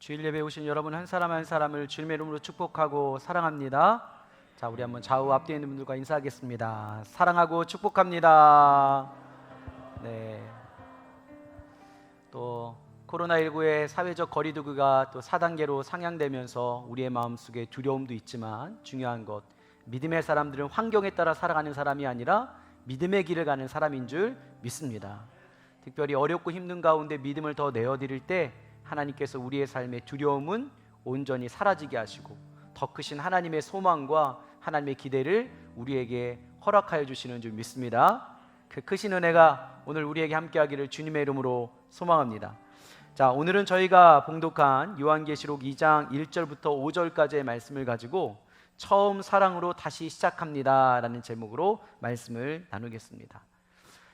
주일 예배 오신 여러분 한 사람 한 사람을 주님의 이름으로 축복하고 사랑합니다. 자, 우리 한번 좌우 앞뒤에 있는 분들과 인사하겠습니다. 사랑하고 축복합니다. 네. 또 코로나19의 사회적 거리두기가 또 4단계로 상향되면서 우리의 마음속에 두려움도 있지만 중요한 것, 믿음의 사람들은 환경에 따라 살아가는 사람이 아니라 믿음의 길을 가는 사람인 줄 믿습니다. 특별히 어렵고 힘든 가운데 믿음을 더 내어드릴 때 하나님께서 우리의 삶의 두려움은 온전히 사라지게 하시고 더 크신 하나님의 소망과 하나님의 기대를 우리에게 허락하여 주시는 줄 믿습니다. 그 크신 은혜가 오늘 우리에게 함께하기를 주님의 이름으로 소망합니다. 자, 오늘은 저희가 봉독한 요한계시록 2장 1절부터 5절까지의 말씀을 가지고 처음 사랑으로 다시 시작합니다 라는 제목으로 말씀을 나누겠습니다.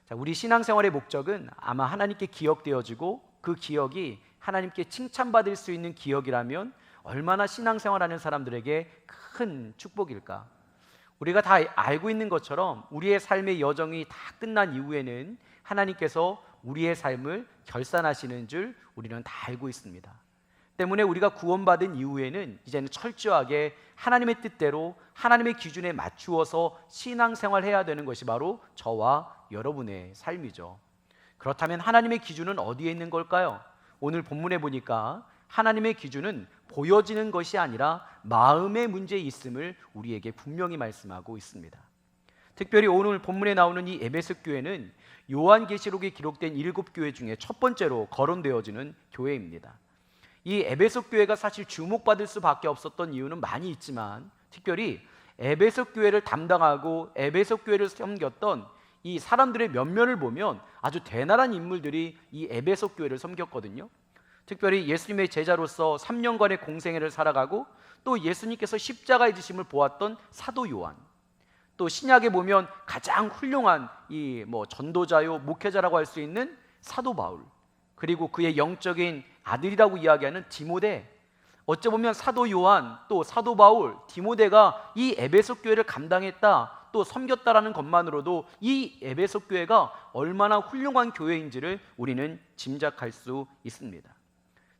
자, 우리 신앙생활의 목적은 아마 하나님께 기억되어지고 그 기억이 하나님께 칭찬받을 수 있는 기억이라면 얼마나 신앙생활하는 사람들에게 큰 축복일까. 우리가 다 알고 있는 것처럼 우리의 삶의 여정이 다 끝난 이후에는 하나님께서 우리의 삶을 결산하시는 줄 우리는 다 알고 있습니다. 때문에 우리가 구원받은 이후에는 이제는 철저하게 하나님의 뜻대로 하나님의 기준에 맞추어서 신앙생활해야 되는 것이 바로 저와 여러분의 삶이죠. 그렇다면 하나님의 기준은 어디에 있는 걸까요? 오늘 본문에 보니까 하나님의 기준은 보여지는 것이 아니라 마음의 문제에 있음을 우리에게 분명히 말씀하고 있습니다. 특별히 오늘 본문에 나오는 이 에베소 교회는 요한계시록에 기록된 7교회 중에 첫 번째로 거론되어지는 교회입니다. 이 에베소 교회가 사실 주목받을 수밖에 없었던 이유는 많이 있지만 특별히 에베소 교회를 담당하고 에베소 교회를 섬겼던 이 사람들의 면면을 보면 아주 대단한 인물들이 이 에베소 교회를 섬겼거든요. 특별히 예수님의 제자로서 3년간의 공생애를 살아가고 또 예수님께서 십자가의 지심을 보았던 사도 요한, 또 신약에 보면 가장 훌륭한 이 전도자요 목회자라고 할 수 있는 사도 바울, 그리고 그의 영적인 아들이라고 이야기하는 디모데, 어찌 보면 사도 요한, 또 사도 바울, 디모데가 이 에베소 교회를 감당했다, 또 섬겼다라는 것만으로도 이 에베소 교회가 얼마나 훌륭한 교회인지를 우리는 짐작할 수 있습니다.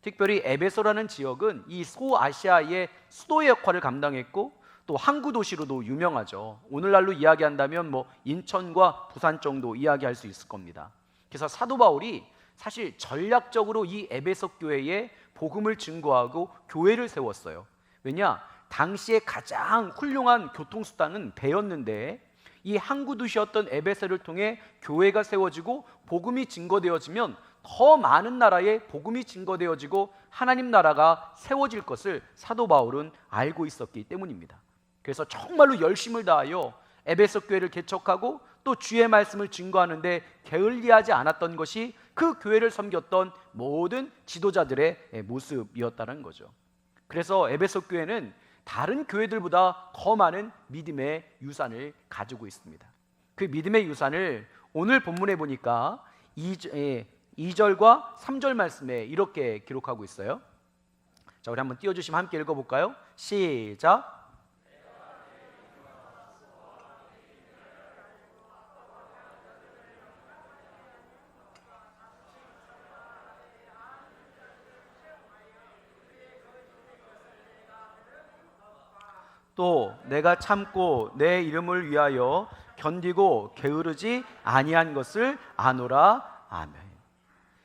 특별히 에베소라는 지역은 이 소아시아의 수도의 역할을 감당했고 또 항구 도시로도 유명하죠. 오늘날로 이야기한다면 인천과 부산 정도 이야기할 수 있을 겁니다. 그래서 사도 바울이 사실 전략적으로 이 에베소 교회에 복음을 증거하고 교회를 세웠어요. 왜냐? 당시에 가장 훌륭한 교통수단은 배였는데 이 항구 도시였던 에베소를 통해 교회가 세워지고 복음이 증거되어지면 더 많은 나라에 복음이 증거되어지고 하나님 나라가 세워질 것을 사도 바울은 알고 있었기 때문입니다. 그래서 정말로 열심을 다하여 에베소 교회를 개척하고 또 주의 말씀을 증거하는데 게을리하지 않았던 것이 그 교회를 섬겼던 모든 지도자들의 모습이었다는 거죠. 그래서 에베소 교회는 다른 교회들보다 더 많은 믿음의 유산을 가지고 있습니다. 그 믿음의 유산을 오늘 본문에 보니까 2절과 3절 말씀에 이렇게 기록하고 있어요. 자, 우리 한번 띄워주시면 함께 읽어볼까요? 시작. 또 내가 참고 내 이름을 위하여 견디고 게으르지 아니한 것을 아노라. 아멘.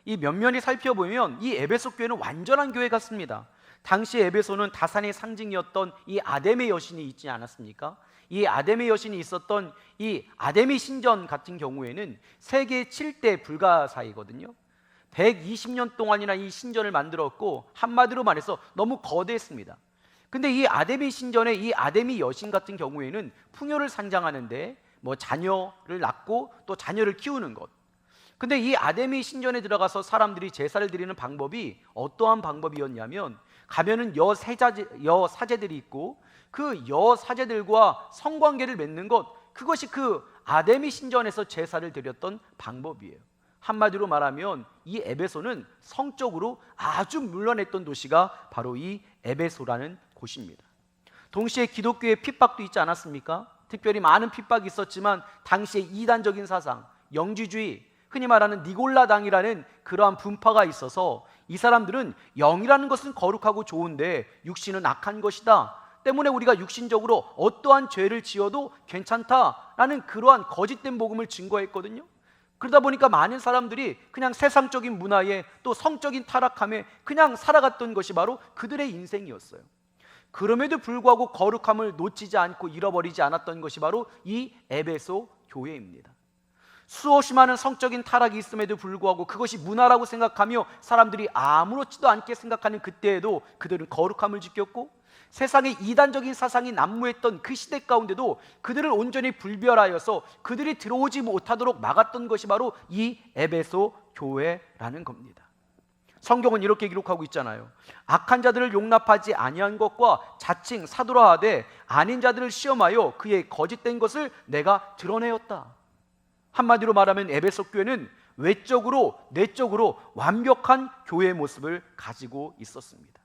이 면면히 살펴보면 이 에베소 교회는 완전한 교회 같습니다. 당시 에베소는 다산의 상징이었던 이 아데메 여신이 있지 않았습니까? 이 아데메 여신이 있었던 이 아데미 신전 같은 경우에는 세계 7대 불가사이거든요. 120년 동안이나 이 신전을 만들었고 한마디로 말해서 너무 거대했습니다. 근데 이 아데미 신전의 이 아데미 여신 같은 경우에는 풍요를 상징하는데 자녀를 낳고 또 자녀를 키우는 것. 근데 이 아데미 신전에 들어가서 사람들이 제사를 드리는 방법이 어떠한 방법이었냐면 가면은 여사제들이 있고 그 여사제들과 성관계를 맺는 것, 그것이 그 아데미 신전에서 제사를 드렸던 방법이에요. 한마디로 말하면 이 에베소는 성적으로 아주 물러냈던 도시가 바로 이 에베소라는 곳입니다. 동시에 기독교의 핍박도 있지 않았습니까? 특별히 많은 핍박이 있었지만 당시에 이단적인 사상, 영지주의, 흔히 말하는 니골라당이라는 그러한 분파가 있어서 이 사람들은 영이라는 것은 거룩하고 좋은데 육신은 악한 것이다 때문에 우리가 육신적으로 어떠한 죄를 지어도 괜찮다라는 그러한 거짓된 복음을 증거했거든요. 그러다 보니까 많은 사람들이 그냥 세상적인 문화에 또 성적인 타락함에 그냥 살아갔던 것이 바로 그들의 인생이었어요. 그럼에도 불구하고 거룩함을 놓치지 않고 잃어버리지 않았던 것이 바로 이 에베소 교회입니다. 수없이 많은 성적인 타락이 있음에도 불구하고 그것이 문화라고 생각하며 사람들이 아무렇지도 않게 생각하는 그때에도 그들은 거룩함을 지켰고, 세상의 이단적인 사상이 난무했던 그 시대 가운데도 그들을 온전히 분별하여서 그들이 들어오지 못하도록 막았던 것이 바로 이 에베소 교회라는 겁니다. 성경은 이렇게 기록하고 있잖아요. 악한 자들을 용납하지 아니한 것과 자칭 사도라 하되 아닌 자들을 시험하여 그의 거짓된 것을 내가 드러내었다. 한마디로 말하면 에베소 교회는 외적으로 내적으로 완벽한 교회의 모습을 가지고 있었습니다.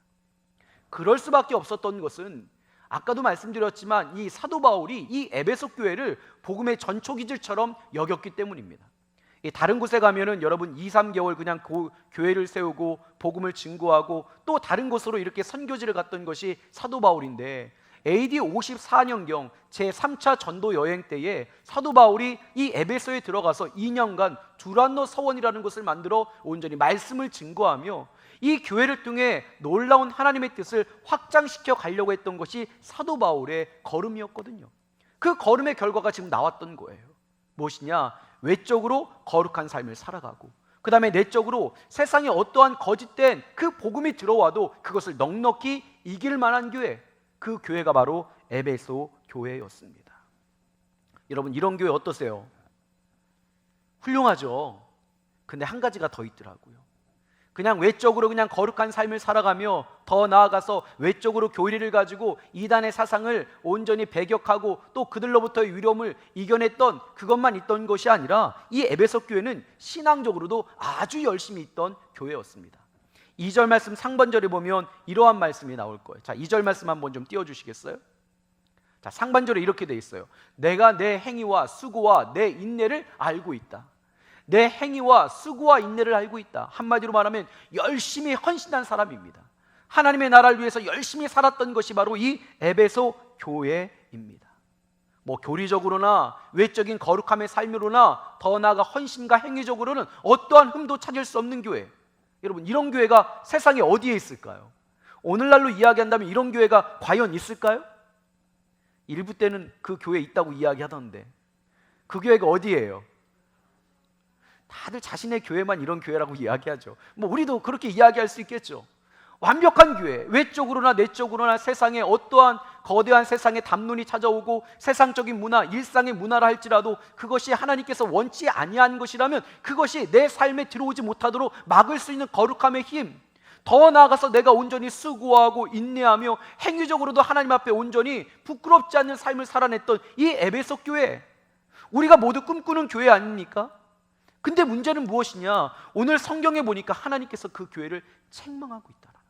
그럴 수밖에 없었던 것은 아까도 말씀드렸지만 이 사도 바울이 이 에베소 교회를 복음의 전초기질처럼 여겼기 때문입니다. 다른 곳에 가면은 여러분 2-3개월 그냥 교회를 세우고 복음을 증거하고 또 다른 곳으로 이렇게 선교지를 갔던 것이 사도 바울인데, AD 54년경 제3차 전도 여행 때에 사도 바울이 이 에베소에 들어가서 2년간 두란노 서원이라는 것을 만들어 온전히 말씀을 증거하며 이 교회를 통해 놀라운 하나님의 뜻을 확장시켜 가려고 했던 것이 사도 바울의 걸음이었거든요. 그 걸음의 결과가 지금 나왔던 거예요. 무엇이냐? 외적으로 거룩한 삶을 살아가고, 그 다음에 내적으로 세상에 어떠한 거짓된 그 복음이 들어와도 그것을 넉넉히 이길 만한 교회, 그 교회가 바로 에베소 교회였습니다. 여러분, 이런 교회 어떠세요? 훌륭하죠. 근데 한 가지가 더 있더라고요. 그냥 외적으로 그냥 거룩한 삶을 살아가며 더 나아가서 외적으로 교리를 가지고 이단의 사상을 온전히 배격하고 또 그들로부터의 위험을 이겨냈던 그것만 있던 것이 아니라 이 에베소 교회는 신앙적으로도 아주 열심히 있던 교회였습니다. 2절 말씀 상반절에 보면 이러한 말씀이 나올 거예요. 자, 2절 말씀 한번 좀 띄워주시겠어요? 자, 상반절에 이렇게 돼 있어요. 내가 내 행위와 수고와 내 인내를 알고 있다. 내 행위와 수고와 인내를 알고 있다. 한마디로 말하면 열심히 헌신한 사람입니다. 하나님의 나라를 위해서 열심히 살았던 것이 바로 이 에베소 교회입니다. 뭐 교리적으로나 외적인 거룩함의 삶으로나 더 나아가 헌신과 행위적으로는 어떠한 흠도 찾을 수 없는 교회. 여러분, 이런 교회가 세상에 어디에 있을까요? 오늘날로 이야기한다면 이런 교회가 과연 있을까요? 일부 때는 그 교회에 있다고 이야기하던데 그 교회가 어디예요? 다들 자신의 교회만 이런 교회라고 이야기하죠. 뭐 우리도 그렇게 이야기할 수 있겠죠. 완벽한 교회, 외적으로나 내적으로나 세상에 어떠한 거대한 세상의 담론이 찾아오고 세상적인 문화, 일상의 문화라 할지라도 그것이 하나님께서 원치 아니한 것이라면 그것이 내 삶에 들어오지 못하도록 막을 수 있는 거룩함의 힘, 더 나아가서 내가 온전히 수고하고 인내하며 행위적으로도 하나님 앞에 온전히 부끄럽지 않는 삶을 살아냈던 이 에베소 교회, 우리가 모두 꿈꾸는 교회 아닙니까? 근데 문제는 무엇이냐? 오늘 성경에 보니까 하나님께서 그 교회를 책망하고 있다는 거예요.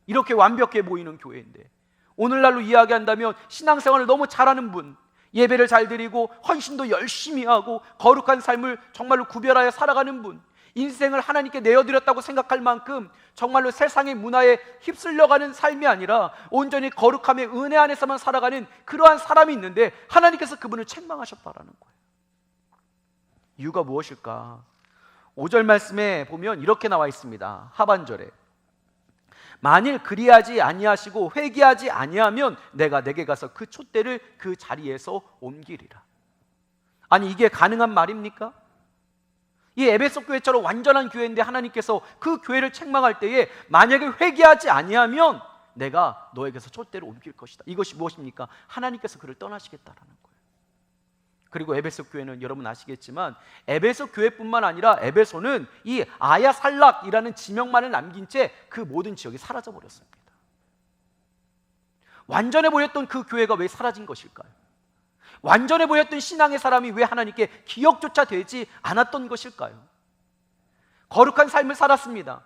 이렇게 완벽해 보이는 교회인데 오늘날로 이야기한다면 신앙생활을 너무 잘하는 분, 예배를 잘 드리고 헌신도 열심히 하고 거룩한 삶을 정말로 구별하여 살아가는 분, 인생을 하나님께 내어드렸다고 생각할 만큼 정말로 세상의 문화에 휩쓸려가는 삶이 아니라 온전히 거룩함의 은혜 안에서만 살아가는 그러한 사람이 있는데 하나님께서 그분을 책망하셨다라는 거예요. 이유가 무엇일까? 5절 말씀에 보면 이렇게 나와 있습니다. 하반절에 만일 그리하지 아니하시고 회개하지 아니하면 내가 내게 가서 그 촛대를 그 자리에서 옮기리라. 아니, 이게 가능한 말입니까? 이 에베소 교회처럼 완전한 교회인데 하나님께서 그 교회를 책망할 때에 만약에 회개하지 아니하면 내가 너에게서 촛대를 옮길 것이다. 이것이 무엇입니까? 하나님께서 그를 떠나시겠다라는 거예요. 그리고 에베소 교회는 여러분 아시겠지만 에베소 교회뿐만 아니라 에베소는 이 아야 살락이라는 지명만을 남긴 채 그 모든 지역이 사라져 버렸습니다. 완전해 보였던 그 교회가 왜 사라진 것일까요? 완전해 보였던 신앙의 사람이 왜 하나님께 기억조차 되지 않았던 것일까요? 거룩한 삶을 살았습니다.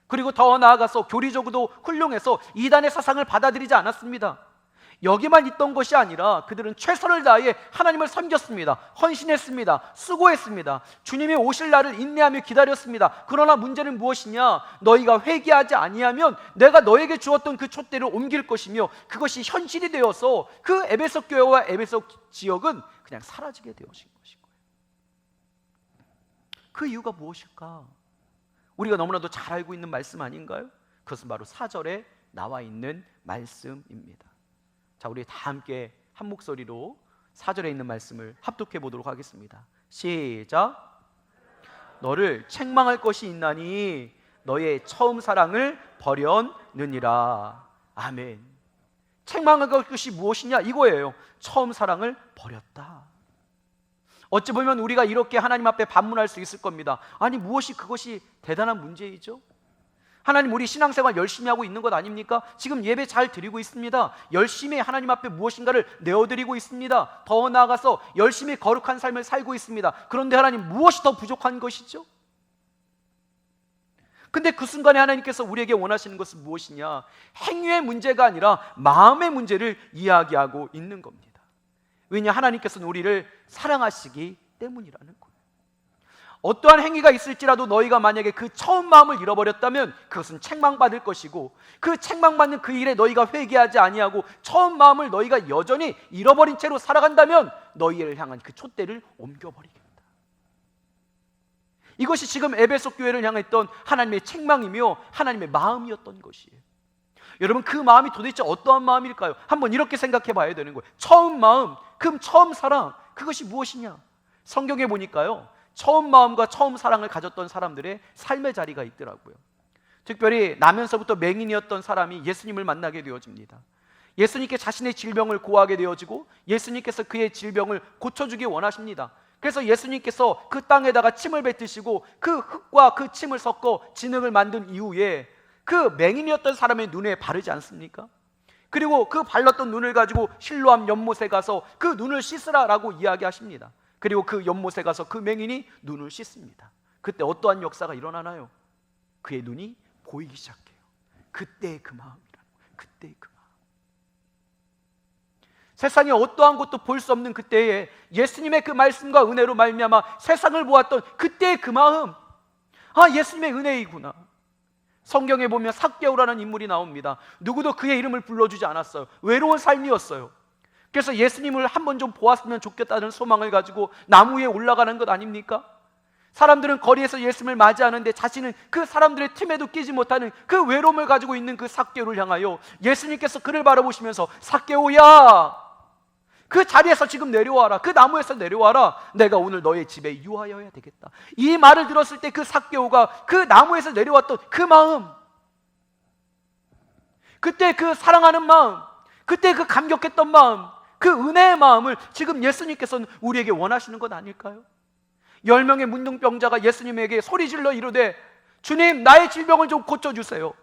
그리고 더 나아가서 교리적으로도 훌륭해서 이단의 사상을 받아들이지 않았습니다. 여기만 있던 것이 아니라 그들은 최선을 다해 하나님을 섬겼습니다. 헌신했습니다. 수고했습니다. 주님이 오실 날을 인내하며 기다렸습니다. 그러나 문제는 무엇이냐? 너희가 회개하지 아니하면 내가 너에게 주었던 그 촛대를 옮길 것이며 그것이 현실이 되어서 그 에베소 교회와 에베소 지역은 그냥 사라지게 되어진 것인 거예요. 그 이유가 무엇일까? 우리가 너무나도 잘 알고 있는 말씀 아닌가요? 그것은 바로 4절에 나와 있는 말씀입니다. 자, 우리 다 함께 한 목소리로 4절에 있는 말씀을 합독해 보도록 하겠습니다. 시작. 너를 책망할 것이 있나니 너의 처음 사랑을 버렸느니라. 아멘. 책망할 것이 무엇이냐? 이거예요. 처음 사랑을 버렸다. 어찌 보면 우리가 이렇게 하나님 앞에 반문할 수 있을 겁니다. 아니, 무엇이 그것이 대단한 문제이죠? 하나님, 우리 신앙생활 열심히 하고 있는 것 아닙니까? 지금 예배 잘 드리고 있습니다. 열심히 하나님 앞에 무엇인가를 내어드리고 있습니다. 더 나아가서 열심히 거룩한 삶을 살고 있습니다. 그런데 하나님, 무엇이 더 부족한 것이죠? 근데 그 순간에 하나님께서 우리에게 원하시는 것은 무엇이냐? 행위의 문제가 아니라 마음의 문제를 이야기하고 있는 겁니다. 왜냐? 하나님께서는 우리를 사랑하시기 때문이라는 거예요. 어떠한 행위가 있을지라도 너희가 만약에 그 처음 마음을 잃어버렸다면 그것은 책망받을 것이고, 그 책망받는 그 일에 너희가 회개하지 아니하고 처음 마음을 너희가 여전히 잃어버린 채로 살아간다면 너희를 향한 그 촛대를 옮겨버리겠다. 이것이 지금 에베소 교회를 향했던 하나님의 책망이며 하나님의 마음이었던 것이에요. 여러분, 그 마음이 도대체 어떠한 마음일까요? 한번 이렇게 생각해 봐야 되는 거예요. 처음 마음, 그 처음 사랑, 그것이 무엇이냐? 성경에 보니까요, 처음 마음과 처음 사랑을 가졌던 사람들의 삶의 자리가 있더라고요. 특별히 나면서부터 맹인이었던 사람이 예수님을 만나게 되어집니다. 예수님께 자신의 질병을 고하게 되어지고 예수님께서 그의 질병을 고쳐주기 원하십니다. 그래서 예수님께서 그 땅에다가 침을 뱉으시고 그 흙과 그 침을 섞어 진흙을 만든 이후에 그 맹인이었던 사람의 눈에 바르지 않습니까? 그리고 그 발랐던 눈을 가지고 실로암 연못에 가서 그 눈을 씻으라라고 이야기하십니다. 그리고 그 연못에 가서 그 맹인이 눈을 씻습니다. 그때 어떠한 역사가 일어나나요? 그의 눈이 보이기 시작해요. 그때의 그 마음이라는 거예요. 그때의 그 마음. 세상에 어떠한 것도 볼 수 없는 그때에 예수님의 그 말씀과 은혜로 말미암아 세상을 보았던 그때의 그 마음, 아, 예수님의 은혜이구나. 성경에 보면 삭개오라는 인물이 나옵니다. 누구도 그의 이름을 불러주지 않았어요. 외로운 삶이었어요. 그래서 예수님을 한번 좀 보았으면 좋겠다는 소망을 가지고 나무 위에 올라가는 것 아닙니까? 사람들은 거리에서 예수님을 맞이하는데 자신은 그 사람들의 틈에도 끼지 못하는 그 외로움을 가지고 있는 그 삭개오를 향하여 예수님께서 그를 바라보시면서, 삭개오야, 그 자리에서 지금 내려와라. 그 나무에서 내려와라. 내가 오늘 너의 집에 유하여야 되겠다. 이 말을 들었을 때 그 삭개오가 그 나무에서 내려왔던 그 마음, 그때 그 사랑하는 마음, 그때 그 감격했던 마음, 그 은혜의 마음을 지금 예수님께서는 우리에게 원하시는 것 아닐까요? 10명의 문둥병자가 예수님에게 소리질러 이르되, 주님, 나의 질병을 좀 고쳐주세요.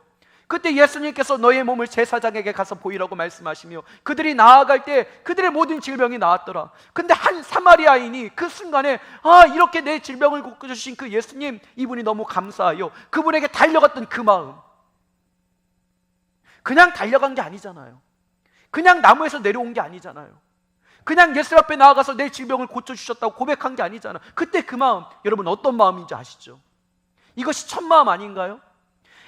그때 예수님께서 너의 몸을 제사장에게 가서 보이라고 말씀하시며 그들이 나아갈 때 그들의 모든 질병이 나았더라. 근데 한 사마리아인이 그 순간에, 아, 이렇게 내 질병을 고쳐주신 그 예수님, 이분이 너무 감사하여 그분에게 달려갔던 그 마음, 그냥 달려간 게 아니잖아요. 그냥 나무에서 내려온 게 아니잖아요. 그냥 예수 앞에 나아가서 내 질병을 고쳐주셨다고 고백한 게 아니잖아요. 그때 그 마음, 여러분 어떤 마음인지 아시죠? 이것이 첫 마음 아닌가요?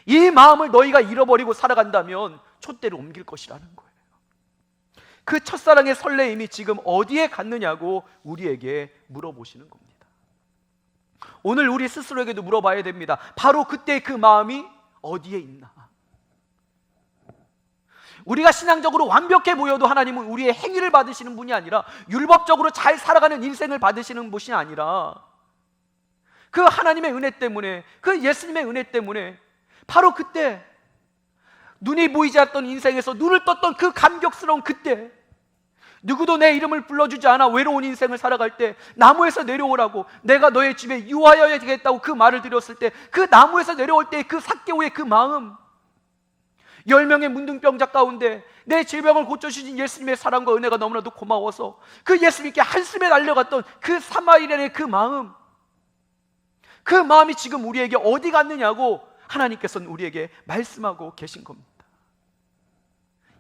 이 마음을 너희가 잃어버리고 살아간다면 촛대를 옮길 것이라는 거예요. 그 첫사랑의 설레임이 지금 어디에 갔느냐고 우리에게 물어보시는 겁니다. 오늘 우리 스스로에게도 물어봐야 됩니다. 바로 그때 그 마음이 어디에 있나? 우리가 신앙적으로 완벽해 보여도 하나님은 우리의 행위를 받으시는 분이 아니라, 율법적으로 잘 살아가는 인생을 받으시는 분이 아니라, 그 하나님의 은혜 때문에, 그 예수님의 은혜 때문에 바로 그때 눈이 보이지 않던 인생에서 눈을 떴던 그 감격스러운 그때, 누구도 내 이름을 불러주지 않아 외로운 인생을 살아갈 때 나무에서 내려오라고, 내가 너의 집에 유하여야 되겠다고 그 말을 드렸을 때, 그 나무에서 내려올 때 그 삭개오의 그 마음, 10명의 문둥병자 가운데 내 질병을 고쳐주신 예수님의 사랑과 은혜가 너무나도 고마워서 그 예수님께 한숨에 달려갔던 그 사마리아인의 그 마음, 그 마음이 지금 우리에게 어디 갔느냐고 하나님께서는 우리에게 말씀하고 계신 겁니다.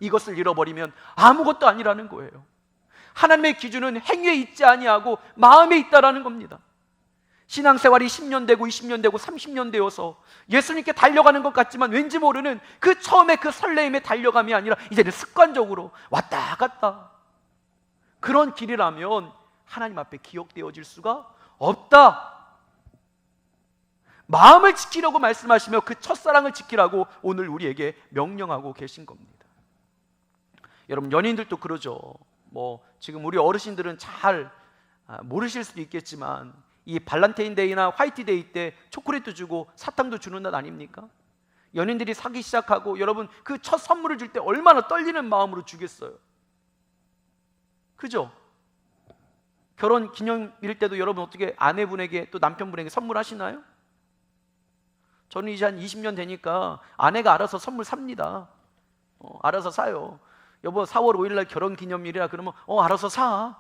이것을 잃어버리면 아무것도 아니라는 거예요. 하나님의 기준은 행위에 있지 아니하고 마음에 있다라는 겁니다. 신앙생활이 10년 되고 20년 되고 30년 되어서 예수님께 달려가는 것 같지만 왠지 모르는 그 처음에 그 설레임의 달려감이 아니라 이제는 습관적으로 왔다 갔다, 그런 길이라면 하나님 앞에 기억되어질 수가 없다. 마음을 지키려고 말씀하시며 그 첫사랑을 지키라고 오늘 우리에게 명령하고 계신 겁니다. 여러분, 연인들도 그러죠. 지금 우리 어르신들은 잘 모르실 수도 있겠지만 이 발렌타인데이나 화이트데이 때 초콜릿도 주고 사탕도 주는 날 아닙니까? 연인들이 사귀기 시작하고 여러분 그 첫 선물을 줄 때 얼마나 떨리는 마음으로 주겠어요. 그죠? 결혼 기념일 때도 여러분 어떻게 아내분에게 또 남편분에게 선물하시나요? 저는 이제 한 20년 되니까 아내가 알아서 선물 삽니다. 알아서 사요. 여보 4월 5일 날 결혼 기념일이라 그러면 알아서 사.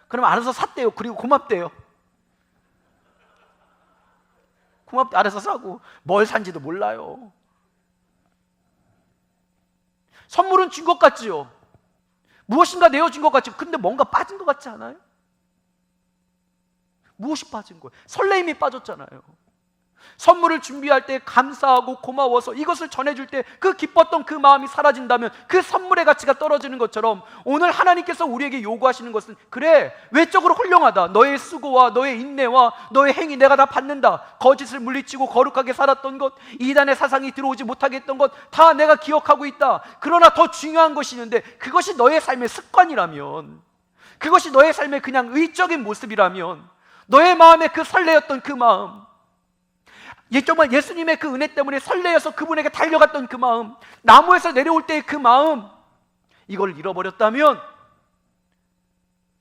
그러면 알아서 샀대요. 그리고 고맙대요. 고맙대. 알아서 사고 뭘 산지도 몰라요. 선물은 준 것 같지요. 무엇인가 내어준 것 같지요. 근데 뭔가 빠진 것 같지 않아요? 무엇이 빠진 거예요? 설레임이 빠졌잖아요. 선물을 준비할 때 감사하고 고마워서 이것을 전해줄 때 그 기뻤던 그 마음이 사라진다면 그 선물의 가치가 떨어지는 것처럼 오늘 하나님께서 우리에게 요구하시는 것은, 그래, 외적으로 훌륭하다. 너의 수고와 너의 인내와 너의 행위 내가 다 받는다. 거짓을 물리치고 거룩하게 살았던 것, 이단의 사상이 들어오지 못하게 했던 것 다 내가 기억하고 있다. 그러나 더 중요한 것이 있는데 그것이 너의 삶의 습관이라면, 그것이 너의 삶의 그냥 의적인 모습이라면, 너의 마음에 그 설레였던 그 마음, 정말 예수님의 그 은혜 때문에 설레어서 그분에게 달려갔던 그 마음, 나무에서 내려올 때의 그 마음, 이걸 잃어버렸다면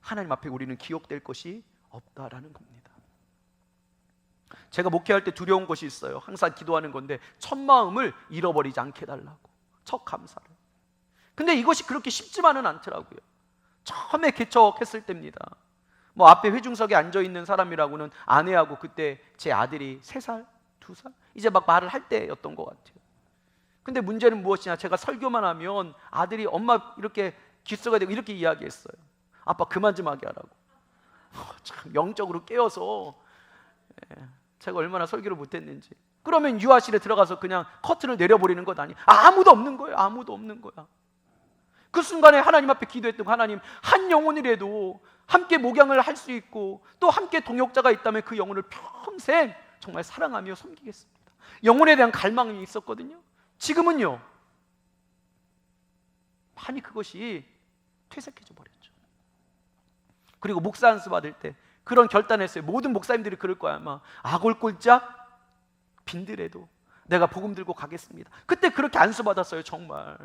하나님 앞에 우리는 기억될 것이 없다라는 겁니다. 제가 목회할 때 두려운 것이 있어요. 항상 기도하는 건데 첫 마음을 잃어버리지 않게 해달라고, 첫 감사를. 근데 이것이 그렇게 쉽지만은 않더라고요. 처음에 개척했을 때입니다. 앞에 회중석에 앉아있는 사람이라고는 아내하고 그때 제 아들이 3살, 2살? 이제 막 말을 할 때였던 것 같아요. 근데 문제는 무엇이냐, 제가 설교만 하면 아들이 엄마 이렇게 귓속에 대고 이렇게 이야기했어요. 아빠 그만 좀 하게 하라고. 참 영적으로 깨어서 제가 얼마나 설교를 못했는지. 그러면 유아실에 들어가서 그냥 커튼을 내려버리는 것 아니에요. 아무도 없는 거예요. 아무도 없는 거야. 그 순간에 하나님 앞에 기도했던 하나님, 한 영혼이라도 함께 목양을 할 수 있고 또 함께 동역자가 있다면 그 영혼을 평생 정말 사랑하며 섬기겠습니다. 영혼에 대한 갈망이 있었거든요. 지금은요, 많이 그것이 퇴색해져 버렸죠. 그리고 목사 안수 받을 때 그런 결단했어요. 모든 목사님들이 그럴 거야 아마. 아골골짝 빈들에도 내가 복음 들고 가겠습니다. 그때 그렇게 안수 받았어요, 정말.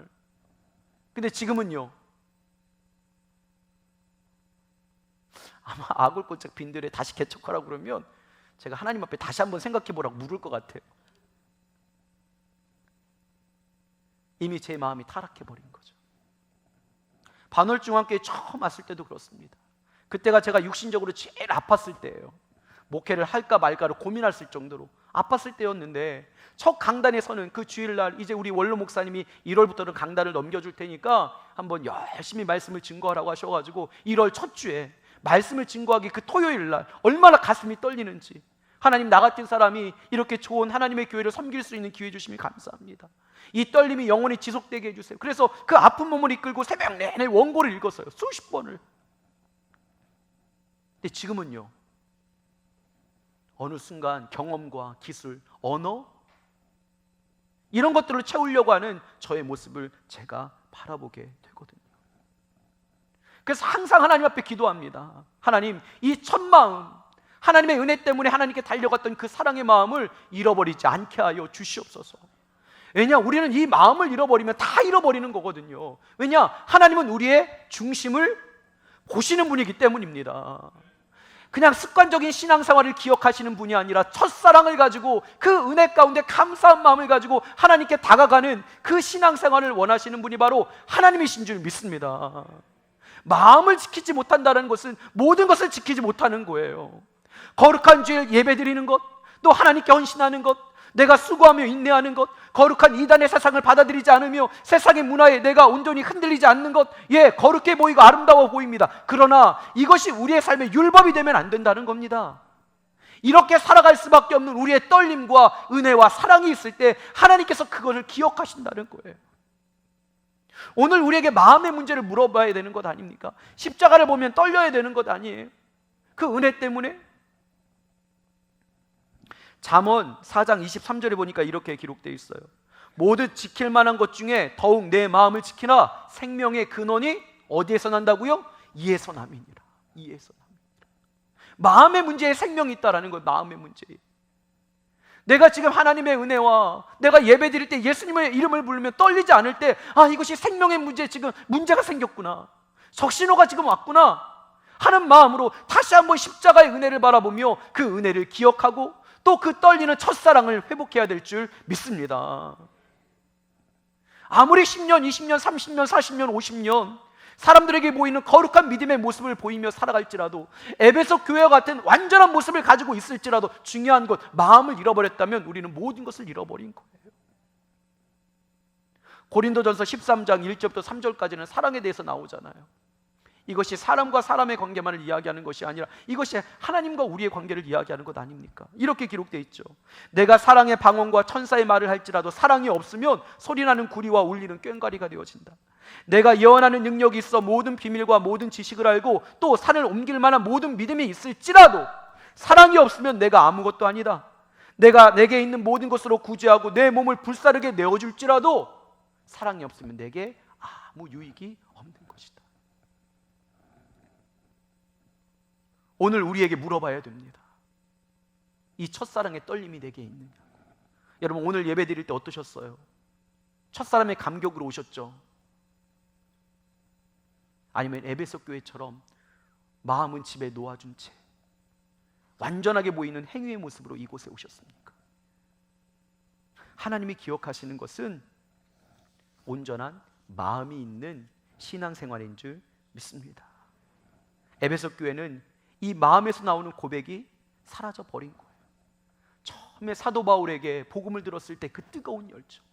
근데 지금은요, 아마 아골골짝 빈들에 다시 개척하라고 그러면 제가 하나님 앞에 다시 한번 생각해보라고 물을 것 같아요. 이미 제 마음이 타락해버린 거죠. 반월중앙교회 처음 왔을 때도 그렇습니다. 그때가 제가 육신적으로 제일 아팠을 때예요. 목회를 할까 말까를 고민했을 정도로 아팠을 때였는데, 첫 강단에 서는 그 주일날 이제 우리 원로 목사님이 1월부터는 강단을 넘겨줄 테니까 한번 열심히 말씀을 증거하라고 하셔가지고 1월 첫 주에 말씀을 증거하기 그 토요일 날 얼마나 가슴이 떨리는지, 하나님, 나 같은 사람이 이렇게 좋은 하나님의 교회를 섬길 수 있는 기회 주심이 감사합니다. 이 떨림이 영원히 지속되게 해주세요. 그래서 그 아픈 몸을 이끌고 새벽 내내 원고를 읽었어요. 수십 번을. 근데 지금은요, 어느 순간 경험과 기술, 언어, 이런 것들을 채우려고 하는 저의 모습을 제가 바라보게 되거든요. 그래서 항상 하나님 앞에 기도합니다. 하나님, 이 첫 마음, 하나님의 은혜 때문에 하나님께 달려갔던 그 사랑의 마음을 잃어버리지 않게 하여 주시옵소서. 왜냐, 우리는 이 마음을 잃어버리면 다 잃어버리는 거거든요. 왜냐, 하나님은 우리의 중심을 보시는 분이기 때문입니다. 그냥 습관적인 신앙생활을 기억하시는 분이 아니라 첫사랑을 가지고 그 은혜 가운데 감사한 마음을 가지고 하나님께 다가가는 그 신앙생활을 원하시는 분이 바로 하나님이신 줄 믿습니다. 마음을 지키지 못한다는 것은 모든 것을 지키지 못하는 거예요. 거룩한 주일 예배 드리는 것, 또 하나님께 헌신하는 것, 내가 수고하며 인내하는 것, 거룩한 이단의 세상을 받아들이지 않으며 세상의 문화에 내가 온전히 흔들리지 않는 것, 예, 거룩해 보이고 아름다워 보입니다. 그러나 이것이 우리의 삶의 율법이 되면 안 된다는 겁니다. 이렇게 살아갈 수밖에 없는 우리의 떨림과 은혜와 사랑이 있을 때 하나님께서 그것을 기억하신다는 거예요. 오늘 우리에게 마음의 문제를 물어봐야 되는 것 아닙니까? 십자가를 보면 떨려야 되는 것 아니에요? 그 은혜 때문에. 잠언 4장 23절에 보니까 이렇게 기록되어 있어요. 모두 지킬 만한 것 중에 더욱 내 마음을 지키라. 생명의 근원이 어디에서 난다고요? 이에서 남이니라. 이에서 남이니라. 마음의 문제에 생명이 있다라는 거예요. 마음의 문제에. 내가 지금 하나님의 은혜와 내가 예배 드릴 때 예수님의 이름을 부르면 떨리지 않을 때, 아, 이것이 생명의 문제에 지금 문제가 생겼구나, 적신호가 지금 왔구나 하는 마음으로 다시 한번 십자가의 은혜를 바라보며 그 은혜를 기억하고 또 그 떨리는 첫사랑을 회복해야 될 줄 믿습니다. 아무리 10년, 20년, 30년, 40년, 50년 사람들에게 보이는 거룩한 믿음의 모습을 보이며 살아갈지라도, 에베소 교회와 같은 완전한 모습을 가지고 있을지라도 중요한 것, 마음을 잃어버렸다면 우리는 모든 것을 잃어버린 거예요. 고린도전서 13장 1절부터 3절까지는 사랑에 대해서 나오잖아요. 이것이 사람과 사람의 관계만을 이야기하는 것이 아니라 이것이 하나님과 우리의 관계를 이야기하는 것 아닙니까? 이렇게 기록되어 있죠. 내가 사랑의 방언과 천사의 말을 할지라도 사랑이 없으면 소리나는 구리와 울리는 꽹과리가 되어진다. 내가 예언하는 능력이 있어 모든 비밀과 모든 지식을 알고 또 산을 옮길 만한 모든 믿음이 있을지라도 사랑이 없으면 내가 아무것도 아니다. 내가 내게 있는 모든 것으로 구제하고 내 몸을 불사르게 내어줄지라도 사랑이 없으면 내게 아무 유익이 없는 것이다. 오늘 우리에게 물어봐야 됩니다. 이 첫사랑의 떨림이 내게 있느냐고. 여러분, 오늘 예배 드릴 때 어떠셨어요? 첫사랑의 감격으로 오셨죠? 아니면 에베소 교회처럼 마음은 집에 놓아준 채 완전하게 보이는 행위의 모습으로 이곳에 오셨습니까? 하나님이 기억하시는 것은 온전한 마음이 있는 신앙생활인 줄 믿습니다. 에베소 교회는 이 마음에서 나오는 고백이 사라져 버린 거예요. 처음에 사도 바울에게 복음을 들었을 때 그 뜨거운 열정,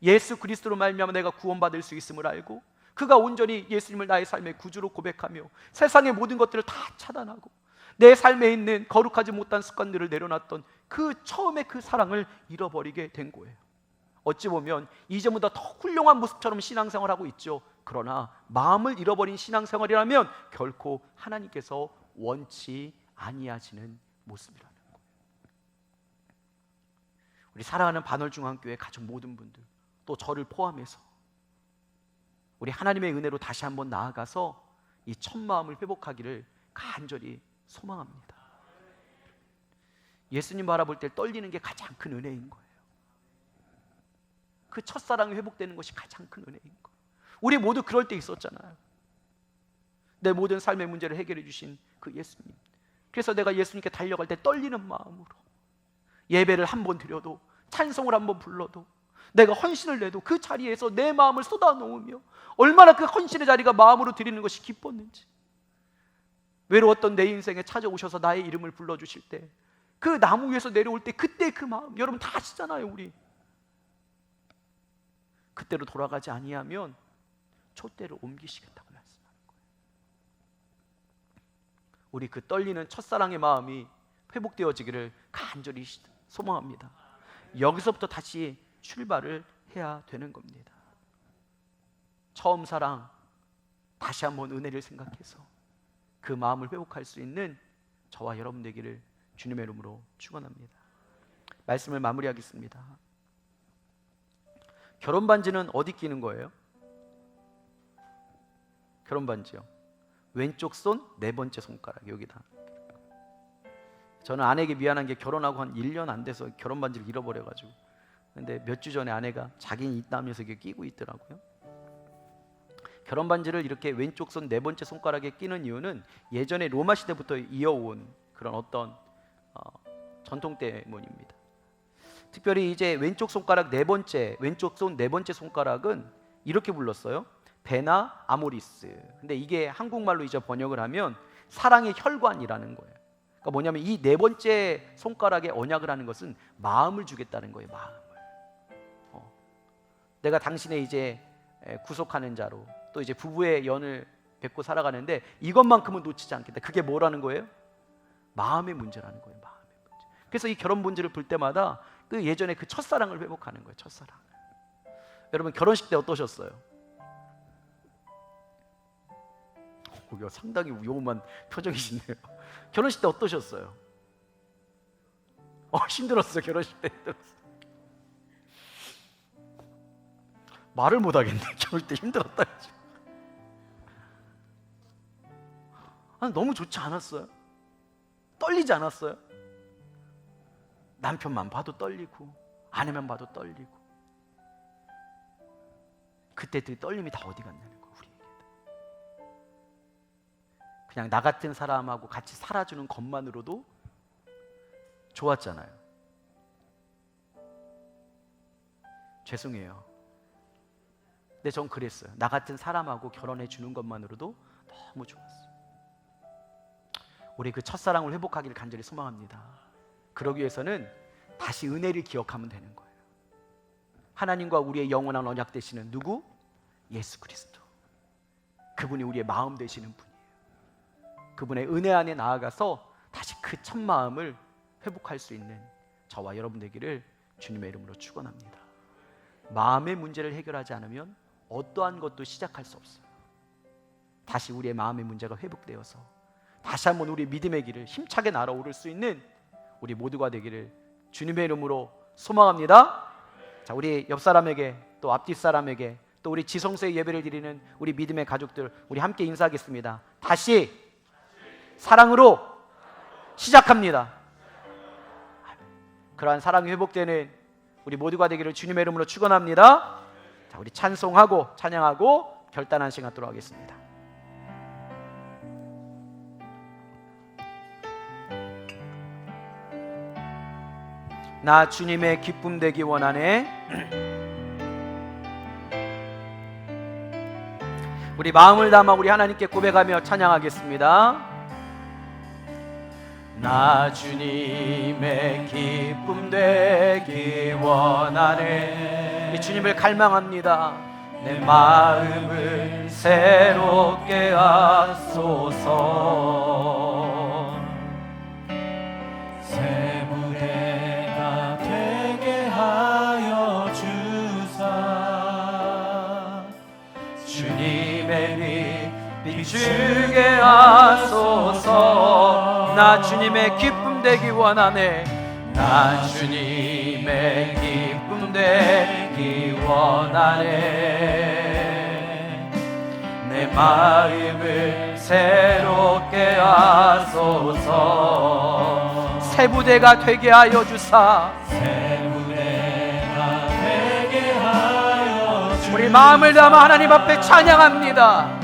예수 그리스도로 말미암아 내가 구원받을 수 있음을 알고 그가 온전히 예수님을 나의 삶의 구주로 고백하며 세상의 모든 것들을 다 차단하고 내 삶에 있는 거룩하지 못한 습관들을 내려놨던 그 처음의 그 사랑을 잃어버리게 된 거예요. 어찌 보면 이전보다 더 훌륭한 모습처럼 신앙생활하고 있죠. 그러나 마음을 잃어버린 신앙생활이라면 결코 하나님께서 원치 아니하시는 모습이라는 거예요. 우리 사랑하는 반월중앙교회 가족 모든 분들, 또 저를 포함해서 우리 하나님의 은혜로 다시 한번 나아가서 이 첫 마음을 회복하기를 간절히 소망합니다. 예수님 바라볼 때 떨리는 게 가장 큰 은혜인 거예요. 그 첫사랑이 회복되는 것이 가장 큰 은혜인 거예요. 우리 모두 그럴 때 있었잖아요. 내 모든 삶의 문제를 해결해 주신 그 예수님. 그래서 내가 예수님께 달려갈 때 떨리는 마음으로 예배를 한 번 드려도, 찬송을 한 번 불러도, 내가 헌신을 내도 그 자리에서 내 마음을 쏟아 놓으며 얼마나 그 헌신의 자리가 마음으로 드리는 것이 기뻤는지, 외로웠던 내 인생에 찾아오셔서 나의 이름을 불러주실 때 그 나무 위에서 내려올 때 그때 그 마음, 여러분 다 아시잖아요. 우리 그때로 돌아가지 아니하면 촛대를 옮기시겠다고 말씀하는 거예요. 우리 그 떨리는 첫사랑의 마음이 회복되어지기를 간절히 소망합니다. 여기서부터 다시 출발을 해야 되는 겁니다. 처음 사랑, 다시 한번 은혜를 생각해서 그 마음을 회복할 수 있는 저와 여러분 되기를 주님의 이름으로 축원합니다. 말씀을 마무리하겠습니다. 결혼 반지는 어디 끼는 거예요? 결혼 반지요. 왼쪽 손 네 번째 손가락 여기다. 저는 아내에게 미안한 게 결혼하고 한 1년 안 돼서 결혼 반지를 잃어버려가지고, 근데 몇 주 전에 아내가 자기는 있다면서 이게 끼고 있더라고요. 결혼 반지를 이렇게 왼쪽 손 네 번째 손가락에 끼는 이유는 예전에 로마 시대부터 이어온 그런 어떤 전통 때문입니다. 특별히 이제 왼쪽 손가락 네 번째, 왼쪽 손 네 번째 손가락은 이렇게 불렀어요. 베나 아모리스. 근데 이게 한국말로 이제 번역을 하면 사랑의 혈관이라는 거예요. 그러니까 뭐냐면 이 네 번째 손가락에 언약을 하는 것은 마음을 주겠다는 거예요. 마음을. 내가 당신의 이제 구속하는 자로 또 이제 부부의 연을 맺고 살아가는데 이것만큼은 놓치지 않겠다. 그게 뭐라는 거예요? 마음의 문제라는 거예요. 마음의 문제. 그래서 이 결혼 문제를 볼 때마다 그 예전에 그 첫사랑을 회복하는 거예요. 첫사랑. 여러분 결혼식 때 어떠셨어요? 이거 상당히 위험한 표정이시네요. 결혼식 때 어떠셨어요? 힘들었어요. 결혼식 때 힘들었어요. 말을 못 하겠네. 결혼식 때 힘들었다. 너무 좋지 않았어요? 떨리지 않았어요? 남편만 봐도 떨리고 아내만 봐도 떨리고 그때 그 떨림이 다 어디 갔냐는 거예요. 우리에게 그냥 나 같은 사람하고 같이 살아주는 것만으로도 좋았잖아요. 죄송해요. 근데 전 그랬어요. 나 같은 사람하고 결혼해 주는 것만으로도 너무 좋았어요. 우리 그 첫사랑을 회복하기를 간절히 소망합니다. 그러기 위해서는 다시 은혜를 기억하면 되는 거예요. 하나님과 우리의 영원한 언약 되시는 누구? 예수 그리스도. 그분이 우리의 마음 되시는 분이에요. 그분의 은혜 안에 나아가서 다시 그 첫 마음을 회복할 수 있는 저와 여러분 되기를 주님의 이름으로 축원합니다. 마음의 문제를 해결하지 않으면 어떠한 것도 시작할 수 없어요. 다시 우리의 마음의 문제가 회복되어서 다시 한번 우리 믿음의 길을 힘차게 날아오를 수 있는 우리 모두가 되기를 주님의 이름으로 소망합니다. 자, 우리 옆 사람에게 또 앞뒤 사람에게 또 우리 지성소에 예배를 드리는 우리 믿음의 가족들 우리 함께 인사하겠습니다. 다시 사랑으로 시작합니다. 그러한 사랑이 회복되는 우리 모두가 되기를 주님의 이름으로 축원합니다. 자, 우리 찬송하고 찬양하고 결단한 시간 갖도록 하겠습니다. 나 주님의 기쁨 되기 원하네. 우리 마음을 담아 우리 하나님께 고백하며 찬양하겠습니다. 나 주님의 기쁨 되기 원하네. 우리 주님을 갈망합니다. 내 마음을 새롭게 하소서. 새 무대가 되게 하여 주사. 주님의 빛 비추게 하소서. 나 주님의 기쁨 되기 원하네. 나 주님의 기쁨 되기 원하네. 내 마음을 새롭게 하소서. 새 부대가 되게 하여 주사. 새 부대가 되게 하여 주사. 우리 마음을 담아 하나님 앞에 찬양합니다.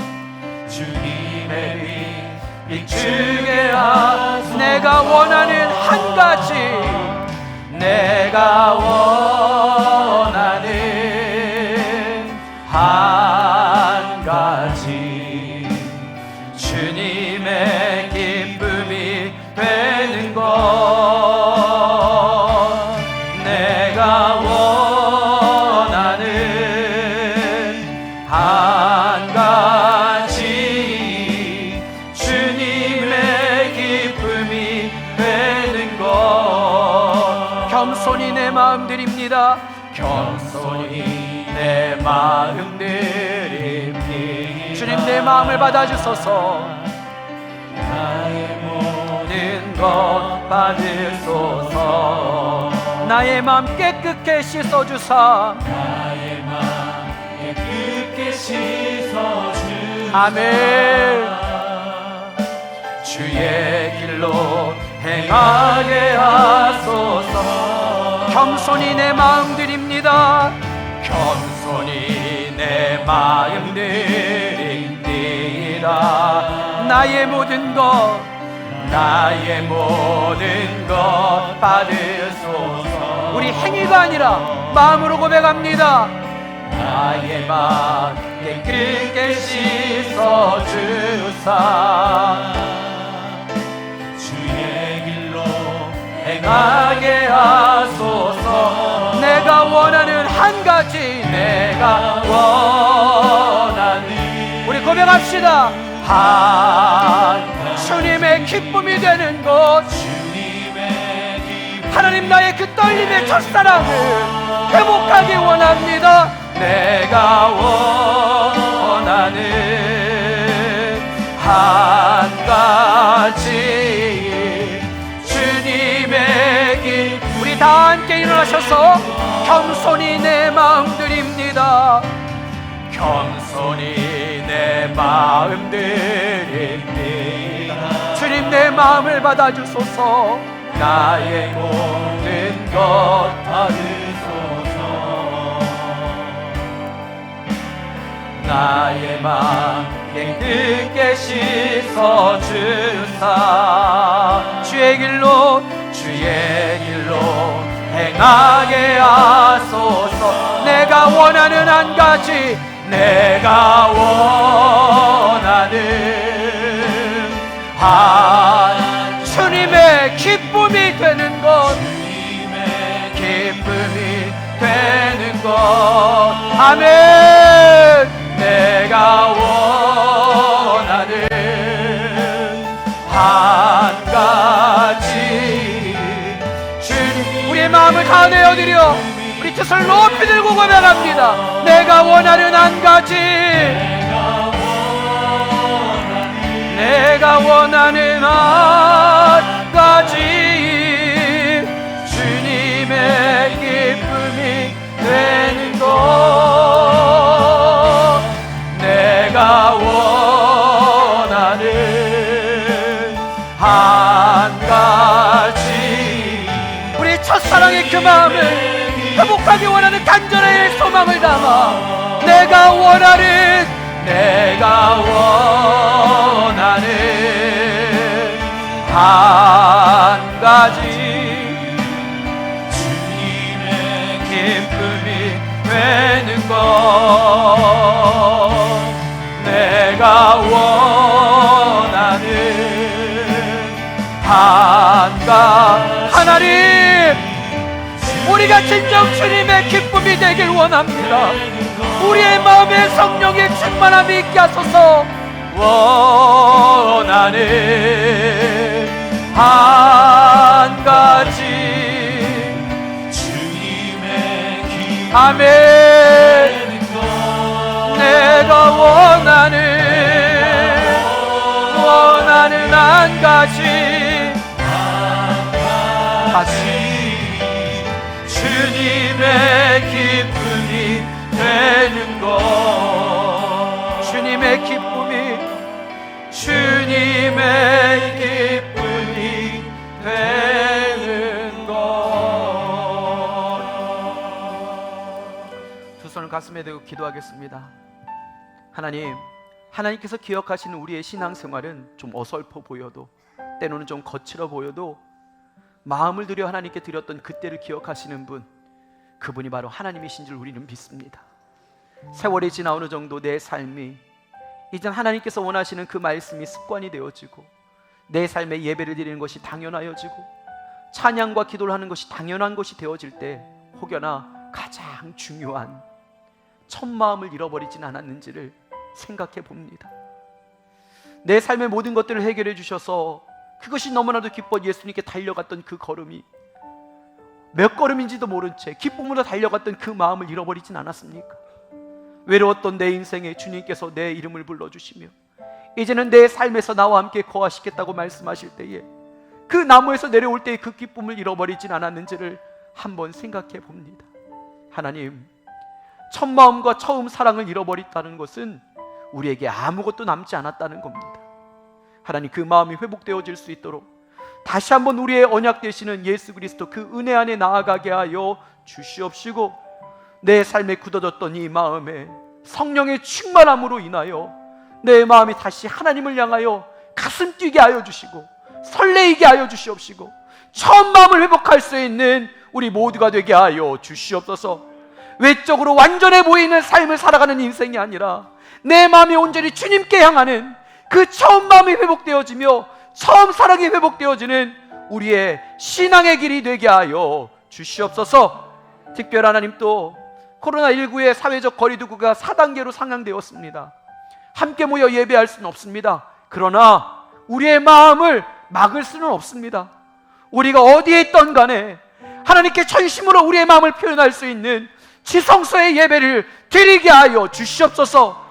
주님의 빛 비추게 하소서. 내가 원하는 한 가지, 내가 원하는 한 가지, 주님의 기쁨이 되는 것. 내가 원하는 한 가지, 주님의 기쁨이 되는 것. 겸손히 내 마음 드립니다. 겸손히 내 마음 드립니다. 주님 내 마음을 받아주소서. 나의 모든 것 받으소서. 나의 마음 깨끗게 씻어주사. 나의 마음 깨끗게 씻어주사. 아멘. 주의 길로 행하게 하소서. 겸손히 내 마음 드립니다. 겸손히 내 마음 드립니다. 나의 모든 것, 나의 모든 것 받으소서. 우리 행위가 아니라 마음으로 고백합니다. 나의 마음 깨끗게 씻어주사. 주의 행하게 하소서. 내가 원하는 한 가지, 내가 원하는, 우리 고백합시다. 주님의 기쁨이 되는 것, 하나님 나의 그 떨림의 첫사랑을 회복하기 원합니다. 내가 원하는 한 가지, 주님의 길. 우리 다 함께 일어나셔서 겸손히 내 마음 드립니다. 겸손히 내 마음 드립니다. 주님 내 마음을 받아주소서. 나의 모든 것 받으소서. 나의 마음 깨끗게 씻어주사. 주의 길로 행하게 하소서. 내가 원하는 한 가지, 내가 원하는 한, 주님의 기쁨이 되는 것, 기쁨이 되는 것. 아멘. 내가 원하는 한 가지, 주님. 우리의 마음을 다 내어드려 우리 뜻을 높이 들고 고백합니다. 내가 원하는 한 가지, 내가 원하는 한 가지, 주님의 기쁨이 되는 것. 내가 원하는 한 가지. 우리 첫사랑의 그 마음을 회복하기 원하는 간절의 소망을 담아 내가 원하는 한 가지, 주님의 기쁨이 되는 것. 내가 원하는 한 가지. 하나님, 우리가 진정 주님의 기쁨이 되길 원합니다. 우리의 마음에 성령의 충만함이 있게 하소서. 원하는 한 가지, 주님의 기쁨. 아멘. 내가 원하는 한 가지, 주님의 기쁨이 되는 것. 주님의 기쁨이 되는 것. 두 손을 가슴에 대고 기도하겠습니다. 하나님께서 기억하시는 우리의 신앙생활은 좀 어설퍼 보여도, 때로는 좀 거칠어 보여도 마음을 들여 하나님께 드렸던 그때를 기억하시는 분, 그분이 바로 하나님이신 줄 우리는 믿습니다. 세월이 지나 어느 정도 내 삶이 이젠 하나님께서 원하시는 그 말씀이 습관이 되어지고, 내 삶에 예배를 드리는 것이 당연하여지고, 찬양과 기도를 하는 것이 당연한 것이 되어질 때, 혹여나 가장 중요한 첫 마음을 잃어버리진 않았는지를 생각해 봅니다. 내 삶의 모든 것들을 해결해 주셔서 그것이 너무나도 기뻐 예수님께 달려갔던 그 걸음이 몇 걸음인지도 모른 채 기쁨으로 달려갔던 그 마음을 잃어버리진 않았습니까? 외로웠던 내 인생에 주님께서 내 이름을 불러주시며 이제는 내 삶에서 나와 함께 거하시겠다고 말씀하실 때에 그 나무에서 내려올 때의 그 기쁨을 잃어버리진 않았는지를 한번 생각해 봅니다. 하나님, 첫 마음과 처음 사랑을 잃어버렸다는 것은 우리에게 아무것도 남지 않았다는 겁니다. 하나님, 그 마음이 회복되어질 수 있도록 다시 한번 우리의 언약 되시는 예수 그리스도 그 은혜 안에 나아가게 하여 주시옵시고, 내 삶에 굳어졌던 이 마음에 성령의 충만함으로 인하여 내 마음이 다시 하나님을 향하여 가슴 뛰게 하여 주시고 설레이게 하여 주시옵시고, 처음 마음을 회복할 수 있는 우리 모두가 되게 하여 주시옵소서. 외적으로 완전해 보이는 삶을 살아가는 인생이 아니라 내 마음이 온전히 주님께 향하는 그 처음 마음이 회복되어지며 처음 사랑이 회복되어지는 우리의 신앙의 길이 되게 하여 주시옵소서. 특별 하나님, 또 코로나19의 사회적 거리두기가 4단계로 상향되었습니다. 함께 모여 예배할 수는 없습니다. 그러나 우리의 마음을 막을 수는 없습니다. 우리가 어디에 있던 간에 하나님께 전심으로 우리의 마음을 표현할 수 있는 지성소의 예배를 드리게 하여 주시옵소서.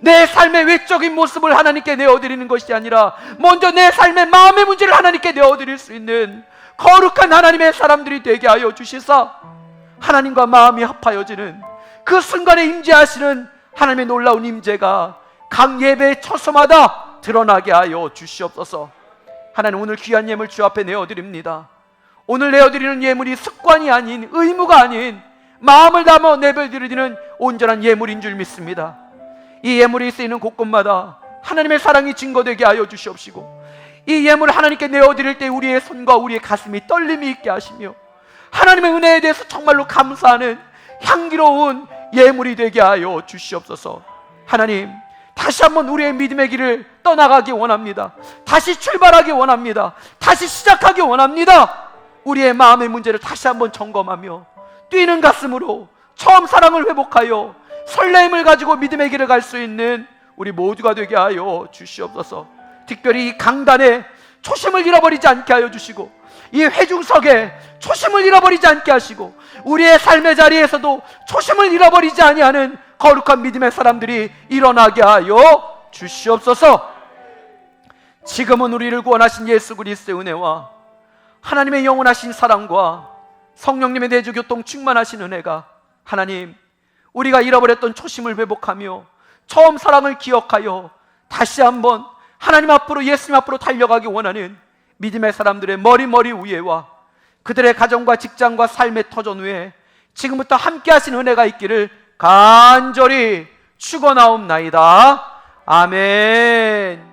내 삶의 외적인 모습을 하나님께 내어드리는 것이 아니라 먼저 내 삶의 마음의 문제를 하나님께 내어드릴 수 있는 거룩한 하나님의 사람들이 되게 하여 주시사, 하나님과 마음이 합하여지는 그 순간에 임재하시는 하나님의 놀라운 임재가 각 예배의 처소마다 드러나게 하여 주시옵소서. 하나님, 오늘 귀한 예물 주 앞에 내어드립니다. 오늘 내어드리는 예물이 습관이 아닌, 의무가 아닌 마음을 담아 내어드리는 온전한 예물인 줄 믿습니다. 이 예물이 쓰이는 곳곳마다 하나님의 사랑이 증거되게 하여 주시옵시고, 이 예물을 하나님께 내어드릴 때 우리의 손과 우리의 가슴이 떨림이 있게 하시며 하나님의 은혜에 대해서 정말로 감사하는 향기로운 예물이 되게 하여 주시옵소서. 하나님, 다시 한번 우리의 믿음의 길을 떠나가기 원합니다. 다시 출발하기 원합니다. 다시 시작하기 원합니다. 우리의 마음의 문제를 다시 한번 점검하며 뛰는 가슴으로 처음 사랑을 회복하여 설레임을 가지고 믿음의 길을 갈 수 있는 우리 모두가 되게 하여 주시옵소서. 특별히 이 강단에 초심을 잃어버리지 않게 하여 주시고, 이 회중석에 초심을 잃어버리지 않게 하시고, 우리의 삶의 자리에서도 초심을 잃어버리지 아니하는 거룩한 믿음의 사람들이 일어나게 하여 주시옵소서. 지금은 우리를 구원하신 예수 그리스도의 은혜와 하나님의 영원하신 사랑과 성령님의 내주 교통 충만하신 은혜가, 하나님, 우리가 잃어버렸던 초심을 회복하며 처음 사랑을 기억하여 다시 한번 하나님 앞으로, 예수님 앞으로 달려가기 원하는 믿음의 사람들의 머리 위에와 그들의 가정과 직장과 삶의 터전 위에 지금부터 함께 하신 은혜가 있기를 간절히 축원하옵나이다. 아멘.